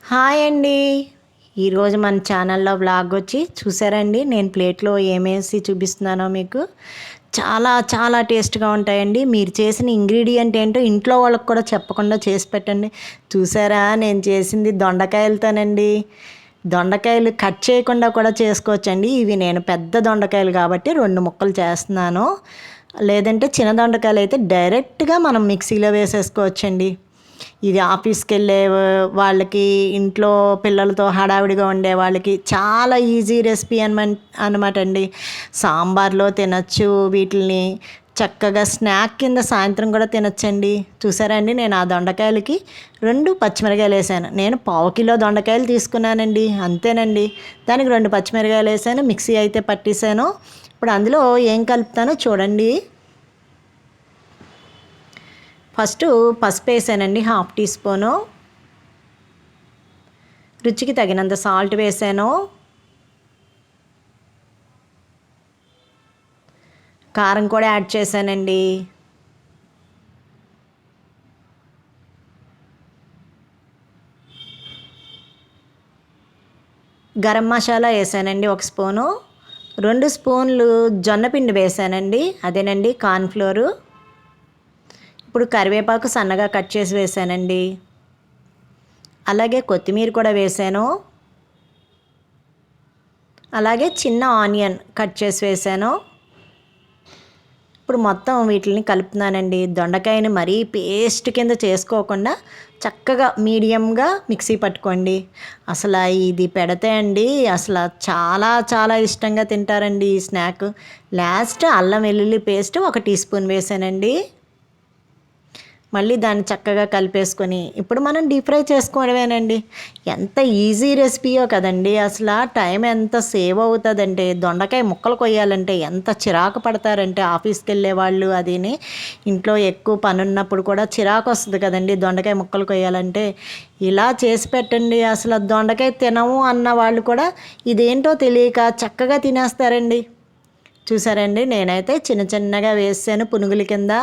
Hi అండి. ఈరోజు మన ఛానల్లో వ్లాగ్ వచ్చి చూసారండి, నేను ప్లేట్లో ఏమేసి చూపిస్తున్నానో మీకు. చాలా చాలా టేస్ట్గా ఉంటాయండి. మీరు చేసిన ఇంగ్రీడియంట్ ఏంటో ఇంట్లో వాళ్ళకి కూడా చెప్పకుండా చేసి పెట్టండి. చూసారా, నేను చేసింది దొండకాయలతోనండి. దొండకాయలు కట్ చేయకుండా కూడా చేసుకోవచ్చండి. ఇవి నేను పెద్ద దొండకాయలు కాబట్టి 2 ముక్కలు చేస్తున్నాను. లేదంటే చిన్న దొండకాయలు అయితే డైరెక్ట్గా మనం మిక్సీలో వేసేసుకోవచ్చండి. ఇది ఆఫీస్కి వెళ్ళే వాళ్ళకి, ఇంట్లో పిల్లలతో హడావిడిగా ఉండే వాళ్ళకి చాలా ఈజీ రెసిపీ అనమాట అండి. సాంబార్లో తినచ్చు వీటిని, చక్కగా స్నాక్ కింద సాయంత్రం కూడా తినచ్చండి. చూసారా అండి, నేను ఆ దొండకాయలకి 2 పచ్చిమిరకాయలు వేసాను. నేను 1/2 కిలో దొండకాయలు తీసుకున్నానండి, అంతేనండి. దానికి 2 పచ్చిమిరకాయలు వేసాను, మిక్సీ అయితే పట్టేసాను. ఇప్పుడు అందులో ఏం కలుపుతానో చూడండి. ఫస్ట్ పసుపు వేసానండి, 1/2 టీ స్పూను. రుచికి తగినంత సాల్ట్ వేసాను. కారం కూడా యాడ్ చేశానండి. గరం మసాలా వేసానండి 1 స్పూను. 2 స్పూన్లు జొన్నపిండి వేసానండి, అదేనండి కార్న్ఫ్లోరు. ఇప్పుడు కరివేపాకు సన్నగా కట్ చేసి వేసానండి. అలాగే కొత్తిమీర కూడా వేసాను. అలాగే చిన్న ఆనియన్ కట్ చేసి వేసాను. ఇప్పుడు మొత్తం వీటిని కలుపుతున్నానండి. దొండకాయని మరీ పేస్ట్ కింద చేసుకోకుండా చక్కగా మీడియంగా మిక్సీ పట్టుకోండి. అసలు ఇది పెడితే అండి అసలు చాలా చాలా ఇష్టంగా తింటారండి ఈ స్నాక్. లాస్ట్ అల్లం వెల్లుల్లి పేస్ట్ 1 టీ స్పూన్ వేసానండి. మళ్ళీ దాన్ని చక్కగా కలిపేసుకొని ఇప్పుడు మనం డీప్ ఫ్రై చేసుకోవడమేనండి. ఎంత ఈజీ రెసిపీయో కదండి. అసలు టైం ఎంత సేవ్ అవుతుందంటే, దొండకాయ ముక్కలు కొయ్యాలంటే ఎంత చిరాకు పడతారంటే ఆఫీస్కి వెళ్ళే వాళ్ళు, అదిని ఇంట్లో ఎక్కువ పని ఉన్నప్పుడు కూడా చిరాకు వస్తుంది కదండి దొండకాయ ముక్కలు కొయ్యాలంటే. ఇలా చేసి పెట్టండి, అసలు దొండకాయ తినము అన్న వాళ్ళు కూడా ఇదేంటో తెలియక చక్కగా తినేస్తారండి. చూసారండి, నేనైతే చిన్న చిన్నగా వేసాను పునుగుల కింద.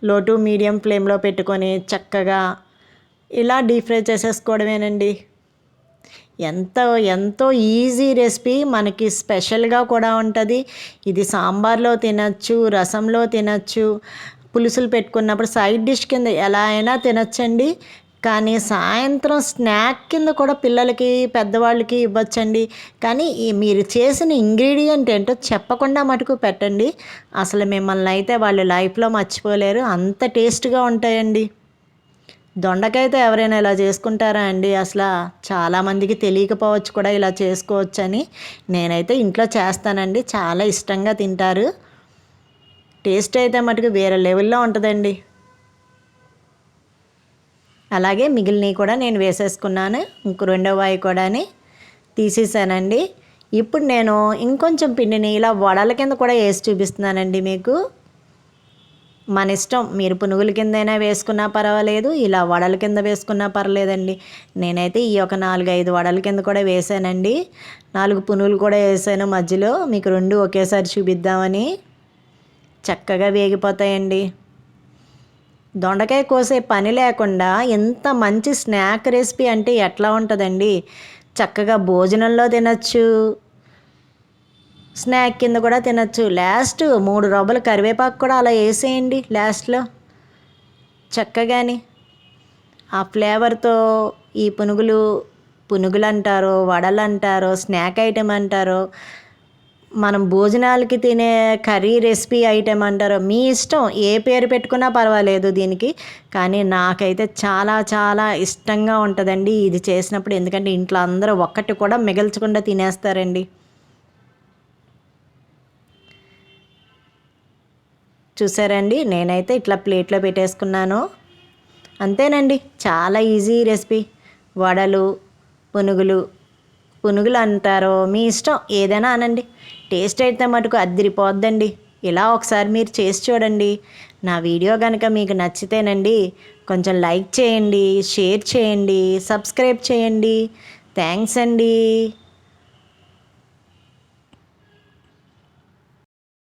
లో టు మీడియం ఫ్లేమ్లో పెట్టుకొని చక్కగా ఇలా డీప్ ఫ్రై చేసేసుకోవడమేనండి. ఎంతో ఎంతో ఈజీ రెసిపీ, మనకి స్పెషల్గా కూడా ఉంటుంది. ఇది సాంబార్లో తినచ్చు, రసంలో తినచ్చు, పులుసులు పెట్టుకున్నప్పుడు సైడ్ డిష్ కింద ఎలా అయినా తినచ్చండి. కానీ సాయంత్రం స్నాక్ కింద కూడా పిల్లలకి పెద్దవాళ్ళకి ఇవ్వచ్చండి. కానీ మీరు చేసిన ఇంగ్రీడియంట్ ఏంటో చెప్పకుండా మటుకు పెట్టండి. అసలు మిమ్మల్ని అయితే వాళ్ళు లైఫ్లో మర్చిపోలేరు, అంత టేస్ట్గా ఉంటాయండి. దొండకాయతో ఎవరైనా ఇలా చేసుకుంటారా అండి? అసలు చాలామందికి తెలియకపోవచ్చు కూడా ఇలా చేసుకోవచ్చని. నేనైతే ఇంట్లో చేస్తానండి, చాలా ఇష్టంగా తింటారు. టేస్ట్ అయితే మటుకు వేరే లెవెల్లో ఉంటుందండి. అలాగే మిగిలినవి కూడా నేను వేసేసుకున్నాను. ఇంకో రెండో వాయి కూడా తీసేసానండి. ఇప్పుడు నేను ఇంకొంచెం పిండిని ఇలా వడల కింద కూడా వేసి చూపిస్తున్నానండి మీకు. మన ఇష్టం, మీరు పునుగుల కిందైనా వేసుకున్నా పర్వాలేదు, ఇలా వడల కింద వేసుకున్నా పర్లేదండి. నేనైతే ఈ ఒక 4-5 వడల కింద కూడా వేసానండి. 4 పునుగులు కూడా వేసాను మధ్యలో, మీకు 2 ఒకేసారి చూపిద్దామని. చక్కగా వేగిపోతాయండి. దొండకాయ కోసే పని లేకుండా ఎంత మంచి స్నాక్ రెసిపీ అంటే ఎట్లా ఉంటుందండి. చక్కగా భోజనంలో తినచ్చు, స్నాక్ కింద కూడా తినచ్చు. లాస్ట్ 3 రబ్బలు కరివేపాకు కూడా అలా వేసేయండి లాస్ట్లో చక్కగాని. ఆ ఫ్లేవర్తో ఈ పునుగులు అంటారో, వడలు అంటారో, స్నాక్ ఐటెం అంటారో, మనం భోజనాలకి తినే కర్రీ రెసిపీ ఐటెం అంటారో, మీ ఇష్టం, ఏ పేరు పెట్టుకున్నా పర్వాలేదు దీనికి. కానీ నాకైతే చాలా చాలా ఇష్టంగా ఉంటుందండి ఇది చేసినప్పుడు. ఎందుకంటే ఇంట్లో అందరూ ఒక్కటి కూడా మిగల్చకుండా తినేస్తారండి. చూసారండి, నేనైతే ఇట్లా ప్లేట్లో పెట్టేసుకున్నాను. అంతేనండి, చాలా ఈజీ రెసిపీ. వడలు, పునుగులు అంటారో మీ ఇష్టం, ఏదైనా అనండి. టేస్ట్ అయితే మటుకు అదిరిపోద్దండి. ఇలా ఒకసారి మీరు చేసి చూడండి. నా వీడియో కనుక మీకు నచ్చితేనండి కొంచెం లైక్ చేయండి, షేర్ చేయండి, సబ్స్క్రైబ్ చేయండి. థ్యాంక్స్ అండి.